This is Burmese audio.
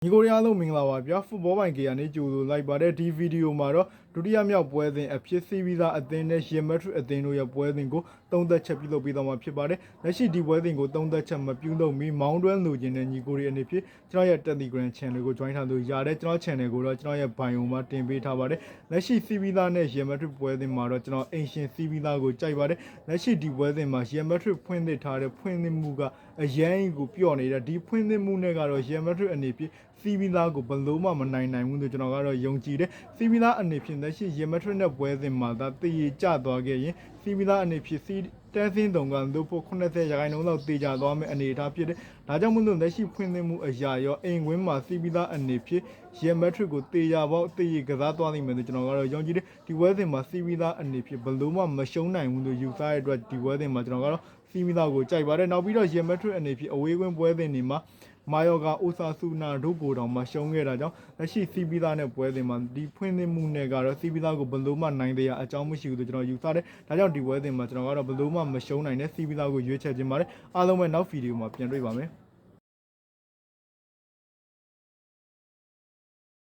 ညီကိုရအားလုံးမင်္ဂလာပါဗျာဖုတ်ဘောပိုင်ကေကနေကြိုဆိုလိုက်ပါတယ်ဒီဗီဒီယိုမှာတော့ဒုတိယမြောက်ပွဲစဉ်အဖြစ်စီးပြီးသားအသင်းနဲ့ရီမက်ထရစ်အသင်းတို့ရဲ့ပွဲစဉ်ကိုသုံးသက်ချက်ပြုလုပ်ပေးသွားမှာဖြစ်ပါတယ်လက်ရှိဒီပွဲစဉ်ကိုသုံးသက်ချက်မပြုလုပ်မီမောင်းတွဲလိုချင်တဲ့ညီကိုတွေအနေဖြင့်ကျွန်တော်ရဲ့ Telegram Channel ကို join ထားလို့ရတယ်ကျွန်တော် Channel ကိုတော့ကျွန်တော်ရဲ့ bio မှာတင်ပေးထားပါတယ်လက်ရှိစီးပြီးသားနဲ့ရီမက်ထရစ်ပွဲစဉ်မှာတော့ကျွန်တော်အင်ရှင်စီးပြီးသားကိုကြိုက်ပါတယ်လက်ရှိဒီပွဲစဉ်မှာရီမက်ထရစ်ဖွင့်သစ်ထားတဲ့ဖွင့်သစ်မှုကအရန်ကိုပြော့နေတဲ့ဒီဖွင့်သစ်မှုနဲ့ကတော့ရီမက်ထရစ်အနေဖြင့်စီးပြီးသားကိုဘလို့မှမနိုင်ဘူးလို့ကျွန်တော်ကတော့ယုံကြည်တယ်စီးပြီးသားအနေဖြင့်လက်ရှိရီမက်ထရစ်နဲ့ပွဲစဉ်မှာသာတည်ရကျသွားခဲ့ရင်စီးပြီးသားအနေဖြင့်စီးတန်းစင်းတုံကလို့ဖို့80ရာခိုင်နှုန်းလောက်တည်ကြသွားမယ်အနေအထားဖြစ်တယ်ဒါကြောင့်မလို့လက်ရှိဖွင့်သစ်မှုအရာရောအိမ်ဝင်းမှာစီးပြီးသားအနေဖြင့်ရီမက်ထရစ်ကိုတည်ရပေါက်တည်ရကစားသွားနိုင်မယ်လို့ကျွန်တော်ကတော့ယုံကြည်တယ်ဒီပွဲစဉ်မှာစီးပြီးသားအနေဖြင့်ဘလို့မှမရှုံးနိုင်ဘူးလို့ယူဆရတဲ့အတွက်ဒီပွဲစဉ်မှာကျွန်တော်ကတော့စီးပြီးသားကိုကြိုက်ပါတယ်နောက်ပြီးတော့ရီမက်ထရစ်အနေဖြင့်အဝေးကွင်းပွဲစဉ်တွေမှာမာယောဂါအိုဆာဆူနာတို့ကိုတောင်မှရှုံးခဲ့တာကြောင့်လက်ရှိစီးပြီးသားနဲ့ပွဲစဉ်မှာဒီဖွင့်သစ်မှုနဲ့ကတော့စီးပြီးသားကိုဘလို့မှနိုင်တဲ့အကြောင်းမရှိဘူးလို့ကျွန်တော်ယူဆတယ်ဒါကြောင့်ဒီပွဲစဉ်မှာကျွန်တော်ကတော့ဘလို့မှမရှုံးနိုင်တဲ့စီးပြီးသားကိုရွေးချယ်ခြင်းပါတယ်အားလုံးပဲနောက်ဗီဒီယိုမှာပြန်တွေ့ပါမယ်